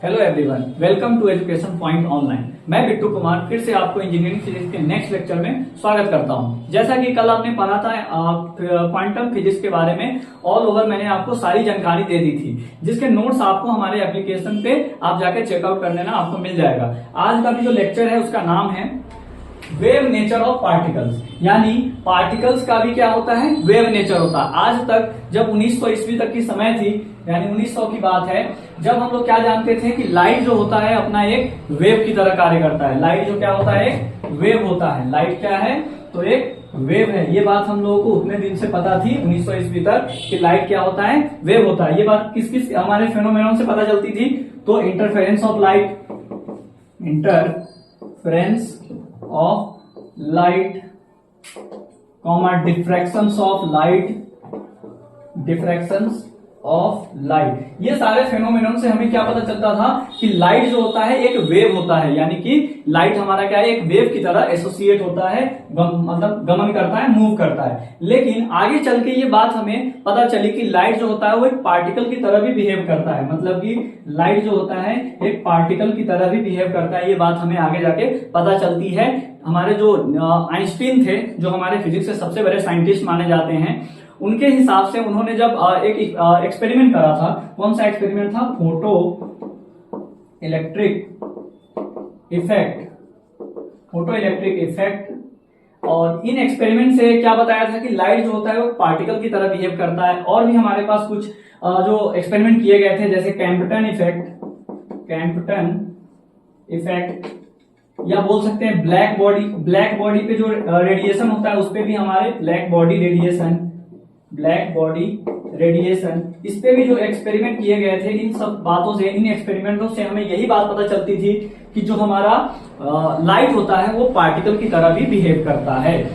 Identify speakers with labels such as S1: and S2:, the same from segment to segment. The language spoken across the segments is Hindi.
S1: Hello everyone, welcome to education point online. मैं बिट्टू कुमार फिर से आपको इंजीनियरिंग फिजिक्स के नेक्स्ट लेक्चर में स्वागत करता हूं। जैसा कि कल आपने पढ़ा था क्वांटम फिजिक्स के बारे में, ऑल ओवर मैंने आपको सारी जानकारी दे दी थी, जिसके नोट्स आपको हमारे एप्लीकेशन पे आप जाके चेकआउट कर लेना, आपको मिल जाएगा। आज का भी जो लेक्चर है उसका नाम है वेव नेचर ऑफ पार्टिकल्स, यानी पार्टिकल्स का भी क्या होता है, वेव नेचर होता है। आज तक जब 1900 ईस्वी तक की समय थी, यानी 1900 की बात है, जब हम लोग क्या जानते थे कि लाइट जो होता है अपना एक वेव की तरह कार्य करता है। लाइट जो क्या होता है, एक वेव होता है। लाइट क्या है, तो एक वेव है। ये बात हम लोगों को उतने दिन से पता थी 1900 ईस्वी तक कि लाइट क्या होता है, वेव होता है। ये बात किस किस हमारे फेनोमेनन से पता चलती थी, तो interference of light, interference of light, diffractions of light, diffractions of light, ये सारे फेनोमेनन से हमें क्या पता चलता था कि लाइट जो होता है एक वेव होता है, यानी कि लाइट हमारा क्या है, एक वेव की तरह एसोसिएट होता है, मतलब गमन करता है, मूव करता है। लेकिन आगे चल के ये बात हमें पता चली कि लाइट जो होता है वो एक पार्टिकल की तरह भी बिहेव करता है, मतलब कि लाइट जो होता है एक पार्टिकल की तरह भी बिहेव करता है। ये बात हमें आगे जाके पता चलती है। हमारे जो आइंस्टीन थे, जो हमारे फिजिक्स के सबसे बड़े साइंटिस्ट माने जाते हैं, उनके हिसाब से उन्होंने जब एक एक्सपेरिमेंट करा था, कौन सा एक्सपेरिमेंट था, photo electric effect, photo electric effect. और इन एक्सपेरिमेंट से क्या बताया था कि लाइट जो होता है वो पार्टिकल की तरह बिहेव करता है। और भी हमारे पास कुछ जो एक्सपेरिमेंट किए गए थे, जैसे कैम्पटन इफेक्ट, या बोल सकते हैं ब्लैक बॉडी पे जो रेडिएशन होता है उस पे भी हमारे ब्लैक बॉडी रेडिएशन, इस पे भी जो एक्सपेरिमेंट किए गए थे। इन सब बातों से, इन एक्सपेरिमेंटों से हमें यही बात पता चलती थी कि जो हमारा लाइट होता है वो पार्टिकल की तरह भी बिहेव करता है।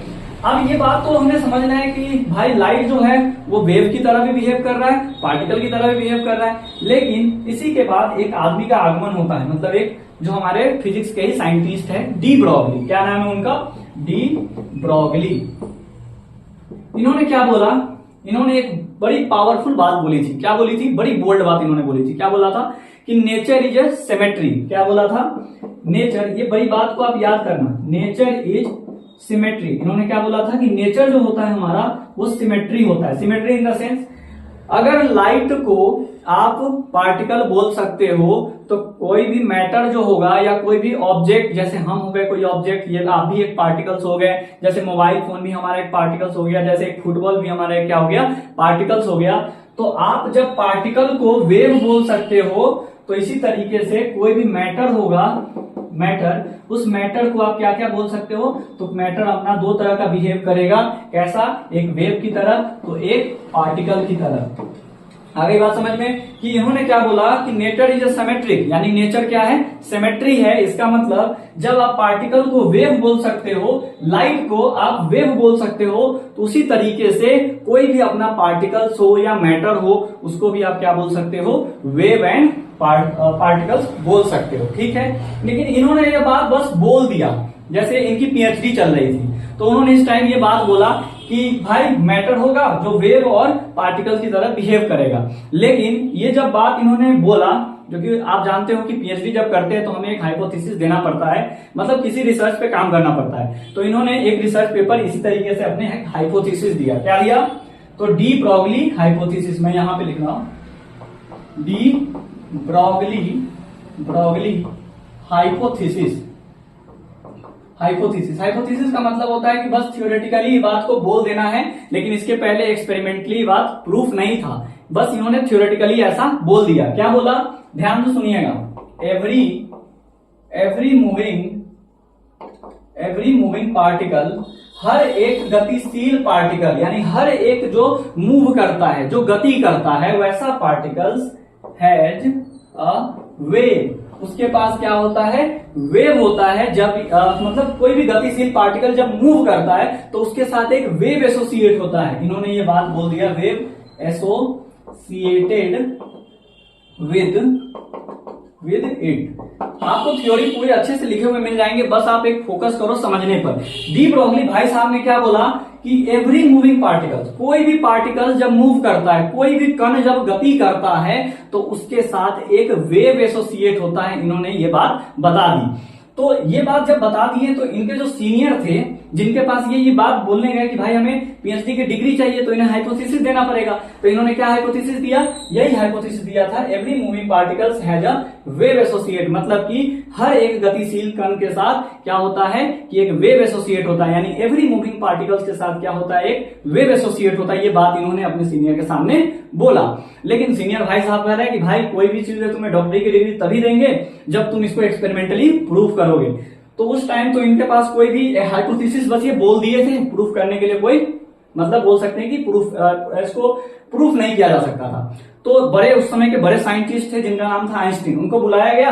S1: अब ये बात तो हमें समझना है कि भाई लाइट जो है वो वेव की तरह भी बिहेव कर रहा है, पार्टिकल की तरह भी बिहेव कर रहा है। लेकिन इसी के बाद एक आदमी का आगमन होता है, मतलब एक जो हमारे फिजिक्स के ही साइंटिस्ट है, डी ब्रॉगली। क्या नाम है उनका, डी ब्रॉगली। इन्होंने क्या बोला, इन्होंने एक बड़ी पावरफुल बात बोली थी। क्या बोली थी, बड़ी बोल्ड बात इन्होंने बोली थी। क्या बोला था कि नेचर इज ए सिमेट्री। क्या बोला था, नेचर, ये बड़ी बात को आप याद करना, नेचर इज सिमेट्री। इन्होंने क्या बोला था कि नेचर जो होता है हमारा वो सिमेट्री होता है। सिमेट्री इन द सेंस, अगर लाइट को आप पार्टिकल बोल सकते हो तो कोई भी मैटर जो होगा या कोई भी ऑब्जेक्ट, जैसे हम हो गए कोई ऑब्जेक्ट, ये आप भी एक पार्टिकल्स हो गए, जैसे मोबाइल फोन भी हमारा एक पार्टिकल्स हो गया, जैसे एक फुटबॉल भी हमारा क्या हो गया, पार्टिकल्स हो गया। तो आप जब पार्टिकल को वेव बोल सकते हो, तो इसी तरीके से कोई भी मैटर होगा, मैटर, उस मैटर को आप क्या क्या बोल सकते हो, तो मैटर अपना दो तरह का बिहेव करेगा। कैसा, एक वेव की तरह, तो एक पार्टिकल की तरह। आगे बात समझ में कि इन्होंने क्या बोला कि नेचर इज सिमेट्रिक, यानी नेचर क्या है, सिमेट्री है। इसका मतलब जब आप पार्टिकल को वेव बोल सकते हो, लाइट को आप वेव बोल सकते हो, तो उसी तरीके से कोई भी अपना पार्टिकल्स हो या मैटर हो, उसको भी आप क्या बोल सकते हो, वेव एंड पार्टिकल्स बोल सकते हो। ठीक है, लेकिन इन्होंने ये बात बस बोल दिया, जैसे इनकी पीएचडी चल रही थी, तो उन्होंने इस टाइम ये बात बोला कि भाई मैटर होगा जो वेव और पार्टिकल्स की तरह बिहेव करेगा। लेकिन ये जब बात इन्होंने बोला, जो कि आप जानते हो कि पीएचडी जब करते हैं तो हमें एक हाइपोथेसिस देना पड़ता है, मतलब किसी रिसर्च पे काम करना पड़ता है। तो इन्होंने एक रिसर्च पेपर इसी तरीके से अपने हाइपोथेसिस दिया। क्या दिया, तो डी ब्रॉगली हाइपोथेसिस, मैं यहां पे लिख रहा हूं, डी ब्रॉगली हाइपोथेसिस का मतलब होता है कि बस थियोरेटिकली बात को बोल देना है, लेकिन इसके पहले एक्सपेरिमेंटली बात प्रूफ नहीं था, बस इन्होंने थियोरेटिकली ऐसा बोल दिया। क्या बोला, ध्यान से सुनिएगा, एवरी मूविंग पार्टिकल, हर एक गतिशील पार्टिकल, यानी हर एक जो मूव करता है, जो गति करता है, वैसा पार्टिकल्स हैज अ वेव, उसके पास क्या होता है, वेव होता है। जब मतलब कोई भी गतिशील पार्टिकल जब मूव करता है तो उसके साथ एक वेव एसोसिएट होता है। इन्होंने ये बात बोल दिया, वेव एसोसिएटेड विद इट। आपको थ्योरी पूरे अच्छे से लिखे हुए मिल जाएंगे, बस आप एक फोकस करो समझने पर। डी ब्रॉगली भाई साहब ने क्या बोला कि एवरी मूविंग पार्टिकल्स, कोई भी पार्टिकल जब मूव करता है, कोई भी कण जब गति करता है तो उसके साथ एक वेव एसोसिएट होता है। इन्होंने ये बात बता दी। तो ये बात जब बता दी है तो इनके जो सीनियर थे, जिनके पास ये बात बोलने गए कि भाई हमें पीएचडी की डिग्री चाहिए, तो इन्हें हाइपोथेसिस देना पड़ेगा। तो इन्होंने क्या हाइपोथेसिस दिया, यही हाइपोथेसिस दिया था, every moving particles has a wave associate, मतलब कि हर एक गतिशील कण के साथ क्या होता है कि एक वेव एसोसिएट होता है, यानी एवरी मूविंग पार्टिकल्स के साथ क्या होता है, एक वेव एसोसिएट होता है। ये बात इन्होंने अपने सीनियर के सामने बोला। लेकिन सीनियर भाई साहब कह रहे हैं कि भाई कोई भी चीज है तुम्हें डॉक्टरी की डिग्री तभी देंगे जब तुम इसको एक्सपेरिमेंटली प्रूव करोगे। तो उस टाइम तो इनके पास कोई भी हाइपोथेसिस बस ये बोल दिए थे, प्रूफ करने के लिए कोई मतलब बोल सकते हैं कि इसको प्रूफ नहीं किया जा सकता था। तो बड़े उस समय के बड़े साइंटिस्ट थे जिनका नाम था आइंस्टीन, उनको बुलाया गया।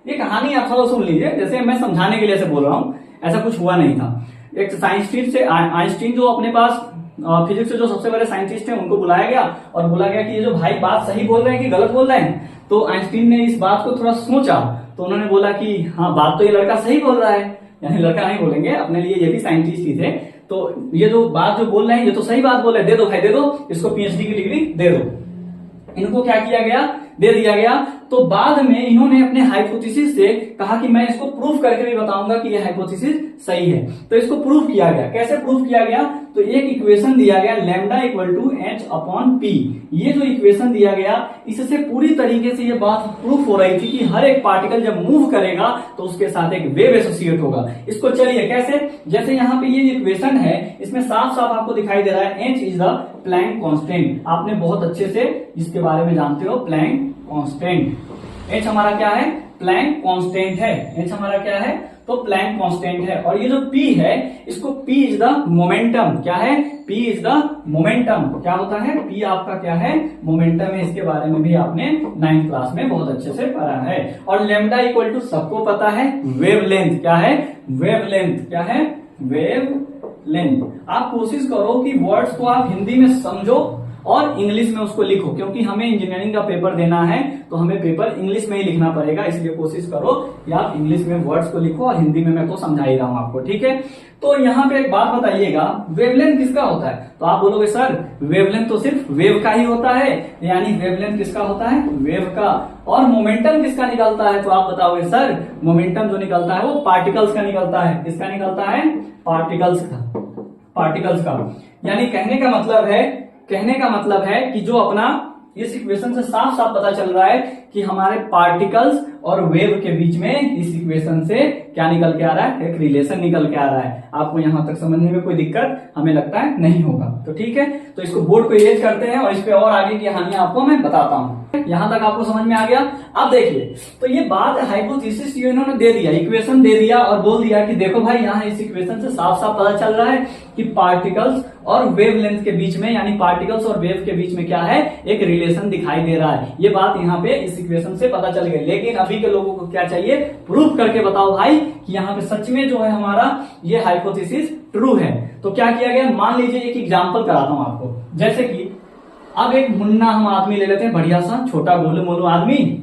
S1: ये कहानी आप थोड़ा सुन लीजिए, जैसे मैं समझाने के लिए से बोल रहा हूं, ऐसा कुछ हुआ नहीं था। एक साइंटिस्ट से आइंस्टीन जो अपने पास फिजिक्स से जो सबसे बड़े साइंटिस्ट हैं उनको बुलाया गया और बोला गया कि ये जो भाई बात सही बोल रहे हैं कि गलत बोल रहे हैं। तो आइंस्टीन ने इस बात को थोड़ा सोचा, तो उन्होंने बोला कि हाँ बात तो ये लड़का सही बोल रहा है, यानी लड़का नहीं बोलेंगे, अपने लिए ये भी साइंटिस्ट ही थे। तो ये जो बात जो बोल रहे हैं ये तो सही बात बोल रहे हैं, दे दो भाई दे दो, इसको पीएचडी की डिग्री दे दो। इनको क्या किया गया, दे दिया गया। तो बाद में इन्होंने अपने हाइपोथेसिस से कहा कि मैं इसको प्रूफ करके भी बताऊंगा कि ये हाइपोथेसिस सही है। तो इसको प्रूफ किया गया। कैसे प्रूफ किया गया, तो एक इक्वेशन दिया गया lambda equal to H upon P. ये जो इक्वेशन दिया गया इससे पूरी तरीके से ये बात प्रूफ हो रही थी कि हर एक पार्टिकल जब मूव करेगा तो उसके साथ एक वेव एसोसिएट होगा। इसको चलिए कैसे, जैसे यहाँ पे ये इक्वेशन है, इसमें साफ साफ आपको दिखाई दे रहा है H is the plank constant. आपने बहुत अच्छे से इसके बारे में जानते हो, प्लैंक कांस्टेंट। एच हमारा क्या है, प्लैंक कांस्टेंट है। एच हमारा क्या है, तो प्लैंक कांस्टेंट है। और ये जो P है, इसको P इज द मोमेंटम। क्या है, P इज द मोमेंटम। क्या होता है, P आपका क्या है, मोमेंटम है। इसके बारे में भी आपने 9th क्लास में बहुत अच्छे से पढ़ा है। और लैम्डा इक्वल टू सबको पता है वेवलेंथ। क्या है, वेवलेंथ। क्या है, वेवलेंथ। आप कोशिश करो कि वर्ड्स को आप हिंदी में समझो और इंग्लिश में उसको लिखो, क्योंकि हमें इंजीनियरिंग का पेपर देना है तो हमें पेपर इंग्लिश में ही लिखना पड़ेगा। इसलिए कोशिश करो कि आप इंग्लिश में वर्ड्स को लिखो और हिंदी में मैं तो समझा ही रहा हूं आपको, ठीक है। तो यहाँ पे एक बात बताइएगा, वेवलेंथ किसका होता है, तो आप बोलोगे सर वेवलेंथ तो सिर्फ वेव का ही होता है, यानी वेवलेंथ किसका होता है, वेव का। और मोमेंटम किसका निकलता है, तो आप बताओगे सर मोमेंटम जो निकलता है वो पार्टिकल्स का निकलता है। किसका निकलता है, पार्टिकल्स का, पार्टिकल्स का। यानी कहने का मतलब है कि जो अपना इस इक्वेशन से साफ साफ पता चल रहा है कि हमारे पार्टिकल्स और वेव के बीच में इस इक्वेशन से क्या निकल के आ रहा है, एक रिलेशन निकल के आ रहा है। आपको यहां तक समझने में कोई दिक्कत हमें लगता है नहीं होगा, तो ठीक है। तो इसको बोर्ड को इरेज करते हैं और इस पे और आगे की कहानियां आपको मैं बताता हूं। यहां तक आपको समझ में आ गया। अब देखिए, तो ये बात हाइपोथेसिस इन्होंने दे दिया, इक्वेशन दे दिया और बोल दिया कि देखो भाई यहाँ इस इक्वेशन से साफ साफ पता चल रहा है कि पार्टिकल्स और वेवलेंथ के बीच में, यानी पार्टिकल्स और वेव के बीच में क्या है, एक रिलेशन दिखाई दे रहा है। ये बात यहाँ पे इस इक्वेशन से पता चल गई। लेकिन अभी के लोगों को क्या चाहिए, प्रूफ करके बताओ भाई कि यहाँ पे सच में जो है हमारा ये हाइपोथेसिस ट्रू है। तो क्या किया गया, मान लीजिए एक एग्जांपल कराता हूं आपको। जैसे कि अब एक मुन्ना हम आदमी ले लेते हैं, बढ़िया सा छोटा गोलू मोलू आदमी,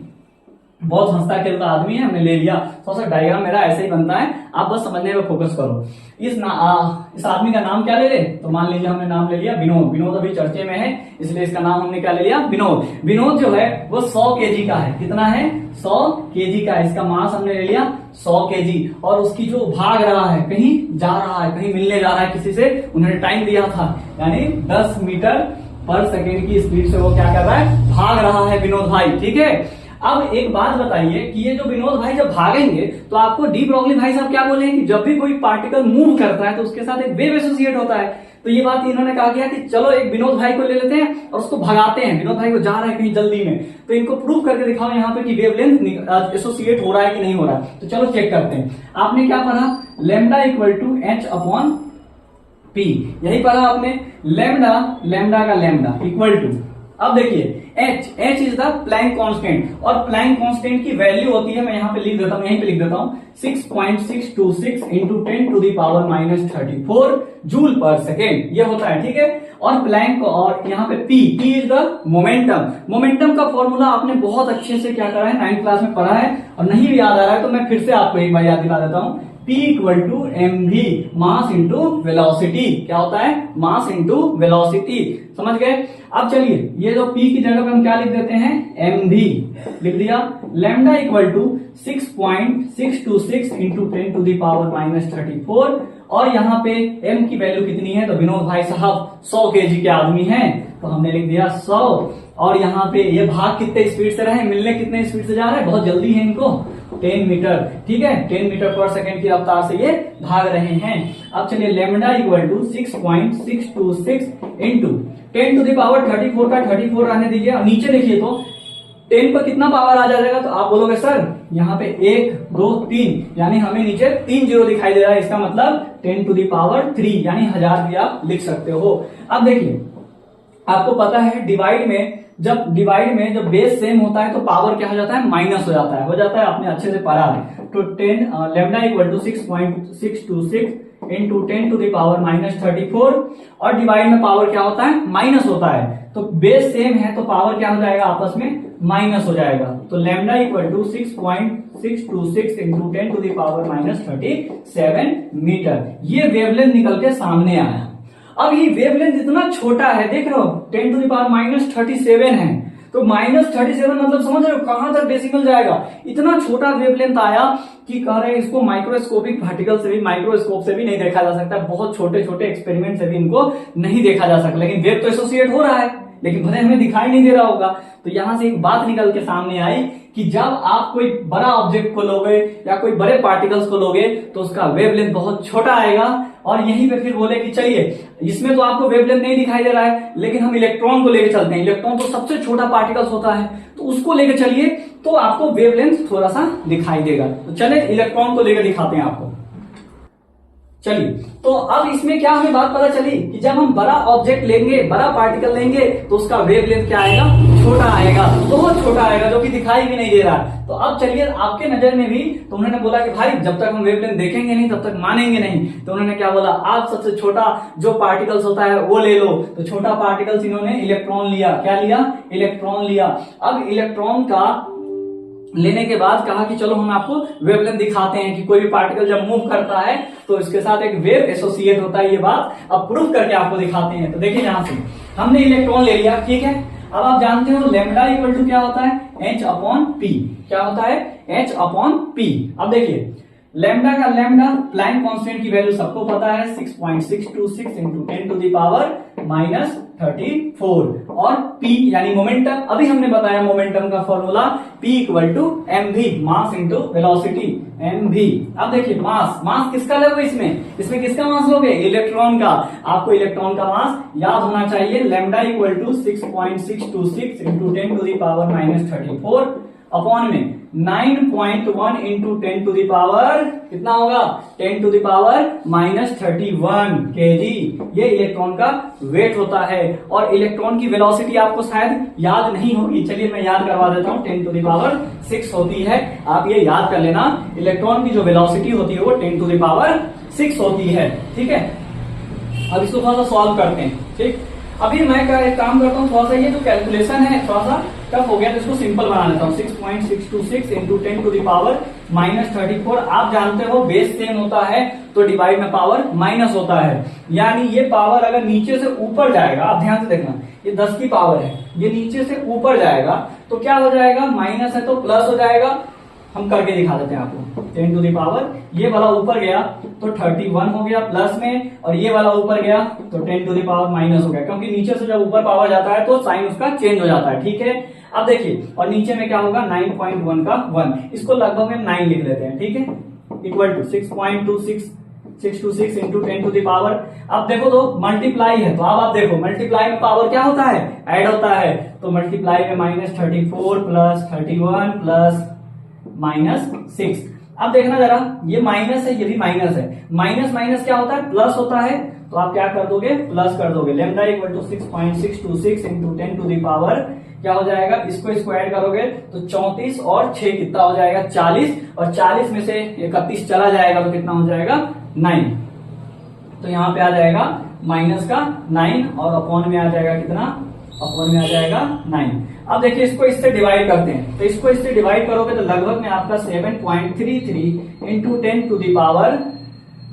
S1: बहुत हंसता खेलता आदमी है, हमने ले लिया। थोड़ा सा डायग्राम मेरा ऐसे ही बनता है, आप बस समझने में फोकस करो। इस आदमी का नाम क्या ले ले, तो मान लीजिए हमने नाम ले लिया विनोद। विनोद अभी चर्चे में है इसलिए इसका नाम हमने क्या ले लिया, विनोद। विनोद जो है वो 100 kg का है। कितना है, 100 kg का। इसका मास हमने ले लिया 100 kg। और उसकी जो भाग रहा है, कहीं जा रहा है, कहीं मिलने जा रहा है किसी से, उन्होंने टाइम दिया था, यानी 10 मीटर पर सेकेंड की स्पीड से वो क्या कर रहा है, भाग रहा है विनोद भाई, ठीक है। अब एक बात बताइए कि ये जो विनोद भाई जब भागेंगे तो आपको डी ब्रॉगली भाई साहब क्या बोलेंगे कि जब भी कोई पार्टिकल मूव करता है तो उसके साथ एक वेव एसोसिएट होता है। तो ये बात इन्होंने कहा गया कि चलो एक विनोद भाई को ले लेते हैं और उसको भगाते हैं। विनोद भाई को जा रहा है कहीं जल्दी में, तो इनको प्रूव करके दिखाओ यहाँ पे कि वेवलेंथ एसोसिएट हो रहा है कि नहीं हो रहा है। तो चलो चेक करते हैं। आपने क्या पढ़ा, lambda equal to H upon P, यही पढ़ा आपने। लैम्डा का लैम्डा इक्वल टू, अब देखिए H is the plank constant, और प्लैंक कांस्टेंट की वैल्यू होती है, मैं यहाँ पे लिख देता हूँ, यहीं पे लिख देता हूँ, 6.626 into 10 to the power -34 joule पर सेकेंड, ये होता है, ठीक है। और प्लैंक, और यहाँ पे P is the momentum. Momentum का फॉर्मूला आपने बहुत अच्छे से क्या करा है, 9th क्लास में पढ़ा है, और नहीं भी याद आ रहा है तो मैं फिर से आपको एक बार याद दिला देता हूँ। P equal to M V, mass into velocity. क्या होता है? Mass into velocity. समझ गए? अब चलिए ये जो P की जगह पे हम क्या लिख देते हैं? एम वी लिख दिया। Lambda equal to 6.626 into 10 to the power minus 34। और यहाँ पे m की वैल्यू कितनी है? तो विनोद भाई साहब 100 kg के आदमी हैं, तो हमने लिख दिया 100। और यहाँ पे ये भाग कितने स्पीड से रहे, मिलने कितने स्पीड से जा रहे हैं? बहुत जल्दी है इनको, 10 मीटर। ठीक है, 10 मीटर पर सेकेंड की रफ्तार से ये भाग रहे हैं। अब चलिए lambda equal to 6.626 into 10 to the power 34 का 34 रहने दीजिए। और नीचे देखिए तो 10 पर कितना पावर आ जाएगा? तो आप बोलोगे सर यहाँ पे 1 2 3, यानी हमें नीचे 3 जीरो दिखाई दे रहा है। इसका मतलब 10 टू द पावर 3, यानी 1000 भी आप लिख सकते हो। अब देखिए आपको पता है डिवाइड में जब बेस सेम होता है तो पावर क्या हो जाता है? माइनस हो जाता है। आपने अच्छे से पढ़ा है। तो 10 lambda equal to 6.626 into 10 to the power minus 34। और डिवाइड में पावर क्या होता है? माइनस होता है। तो बेस सेम है तो पावर क्या हो जाएगा? आपस में माइनस हो जाएगा। तो lambda equal to 6.626 into 10 to the power minus 37 metre. ये वेवलेंथ निकल के सामने आया। अब ये वेवलेंथ इतना छोटा है, देख रहे हो 10 टू द पावर माइनस 37 है। तो माइनस 37 मतलब समझ रहे हो कहां तक डेसिमल जाएगा? इतना छोटा वेवलेंथ आया कि कह रहे हैं इसको माइक्रोस्कोपिक पार्टिकल से भी, माइक्रोस्कोप से भी नहीं देखा जा सकता। बहुत छोटे छोटे एक्सपेरिमेंट से भी इनको नहीं देखा जा सकता। लेकिन वेव तो एसोसिएट हो रहा है, लेकिन भले हमें दिखाई नहीं दे रहा होगा। तो यहां से एक बात निकल के सामने आई कि जब आप कोई बड़ा ऑब्जेक्ट को लोगे या कोई बड़े पार्टिकल्स को लोगे तो उसका वेवलेंथ बहुत छोटा आएगा। और यहीं पे फिर बोले कि चलिए इसमें तो आपको वेवलेंथ नहीं दिखाई दे रहा है, लेकिन हम इलेक्ट्रॉन को लेकर चलते हैं। इलेक्ट्रॉन तो सबसे छोटा पार्टिकल्स होता है, तो उसको लेकर चलिए तो आपको वेवलेंथ थोड़ा सा दिखाई देगा। तो चले इलेक्ट्रॉन को लेकर दिखाते हैं आपको। चलिए तो अब इसमें क्या हमें बात पता चली कि जब हम बड़ा ऑब्जेक्ट लेंगे, बड़ा पार्टिकल लेंगे तो उसका वेवलेंथ क्या आएगा? छोटा आएगा, बहुत छोटा आएगा, जो कि दिखाई भी नहीं दे रहा है। तो अब चलिए आपके नजर में भी, तो उन्होंने बोला कि भाई जब तक हम वेवलेंथ देखेंगे नहीं तब तक मानेंगे नहीं। तो उन्होंने क्या बोला? आप सबसे छोटा जो पार्टिकल्स होता है वो ले लो। तो छोटा पार्टिकल्स इन्होंने इलेक्ट्रॉन लिया। क्या लिया? इलेक्ट्रॉन लिया। अब इलेक्ट्रॉन का लेने के बाद कहा कि चलो हम आपको वेवलेंथ दिखाते हैं कि कोई भी पार्टिकल जब मूव करता है तो इसके साथ एक वेव एसोसिएट होता है। ये बात अब प्रूफ करके आपको दिखाते हैं। तो देखिए यहां से हमने इलेक्ट्रॉन ले लिया, ठीक है। अब आप जानते हो लैम्डा इक्वल टू क्या होता है? h upon P. क्या होता है? h upon P. अब देखिए लैम्डा प्लैंक कांस्टेंट की वैल्यू सबको पता है 6.626 into 10 to the power minus 34। और P यानी मोमेंटम, अभी हमने बताया मोमेंटम का formula P equal to M V, mass into velocity, M V. अब देखिए मास किसका लोगे? इसमें किसका मास लोगे? इलेक्ट्रॉन का। आपको इलेक्ट्रॉन का मास याद होना चाहिए। Lambda equal to 6.626 into 10 to the power minus 34 upon में 9.1 इंटू 10 टू द पावर कितना होगा? 10 to the power minus 31 kg। ये इलेक्ट्रॉन का वेट होता है। और इलेक्ट्रॉन की वेलोसिटी आपको शायद याद नहीं होगी, चलिए मैं याद करवा देता हूं। 10 टू द पावर 6 होती है, आप ये याद कर लेना। इलेक्ट्रॉन की जो वेलोसिटी होती है वो 10 टू द पावर 6 होती है, ठीक है। अब इसको थोड़ा सा सॉल्व करते हैं, ठीक। अभी मैं एक काम करता हूँ, थोड़ा सा ये जो कैलकुलेशन है थोड़ा सा टफ हो गया, तो इसको सिंपल बना लेता हूँ। 6.626 into 10 to the power minus 34। आप जानते हो बेस सेम होता है तो डिवाइड में पावर माइनस होता है। यानी ये पावर अगर नीचे से ऊपर जाएगा, आप ध्यान से देखना, ये 10 की पावर है, ये नीचे से ऊपर जाएगा तो क्या हो जाएगा? माइनस है तो प्लस हो जाएगा। हम करके दिखा देते हैं आपको। 10 टू द पावर ये वाला ऊपर गया तो 31 हो गया प्लस में, और ये वाला ऊपर गया तो 10 टू द पावर माइनस हो गया, क्योंकि नीचे से जब ऊपर पावर जाता है तो साइन उसका चेंज हो जाता है, ठीक है। अब देखिए, और नीचे में क्या होगा? 9.1 का 1, इसको लगभग में 9 लिख लेते हैं, ठीक है। Equal to 6.626 into 10 to the power. अब देखो तो मल्टीप्लाई है, तो अब आप देखो मल्टीप्लाई में पावर क्या होता है? ऐड होता है। तो मल्टीप्लाई में माइनस 34 प्लस 31 प्लस माइनस 6। अब देखना जरा, ये माइनस है, ये भी माइनस है। माइनस माइनस क्या होता है? प्लस होता है। तो आप क्या कर दोगे? प्लस कर दोगे। Lambda equal to 6.626 into 10 to the power क्या हो जाएगा? इसको स्क्वायर करोगे तो 34 और 6 कितना हो जाएगा? 40। और 40 में से 31 चला जाएगा तो कितना हो जाएगा? 9। तो यहाँ पे आ जाएगा माइनस का 9 और अपॉन में आ जाएगा कितना, अपॉन में आ जाएगा 9। अब देखिए इसको इससे डिवाइड करते हैं, तो इसको इससे डिवाइड करोगे तो लगभग में आपका 7.33 इंटू 10 टू दी पावर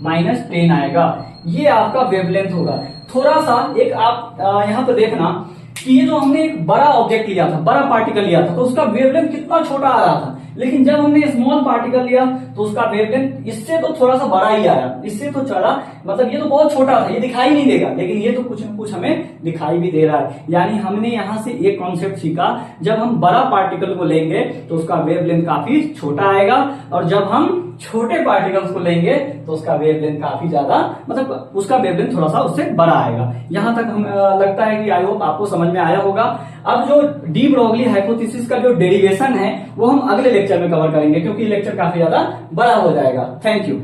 S1: -10 आएगा। ये आपका वेवलेंथ होगा। थोड़ा सा एक आप यहाँ पे देखना कि ये जो हमने एक बड़ा ऑब्जेक्ट लिया था, बड़ा पार्टिकल लिया था, तो उसका वेवलेंथ कितना छोटा आ रहा था, लेकिन जब हमने स्मॉल पार्टिकल लिया तो उसका वेवलेंथ इससे तो थोड़ा सा बड़ा ही आया, इससे तो चढ़ा, मतलब ये तो बहुत छोटा था, ये दिखाई नहीं देगा, लेकिन ये तो कुछ न कुछ हमें दिखाई भी दे रहा है। यानी हमने यहां से एक कॉन्सेप्ट सीखा, जब हम बड़ा पार्टिकल को लेंगे तो उसका वेवलेंथ काफी छोटा आएगा, और जब हम छोटे पार्टिकल्स को लेंगे तो उसका वेवलेंथ काफी ज्यादा, मतलब उसका वेवलेंथ थोड़ा सा उससे बड़ा आएगा। यहां तक हम लगता है कि आई होप आपको समझ में आया होगा। अब जो डी ब्रोगली हाइपोथेसिस का जो डेरिवेशन है वो हम अगले लेक्चर में कवर करेंगे, क्योंकि लेक्चर काफी ज्यादा बड़ा हो जाएगा। Thank you.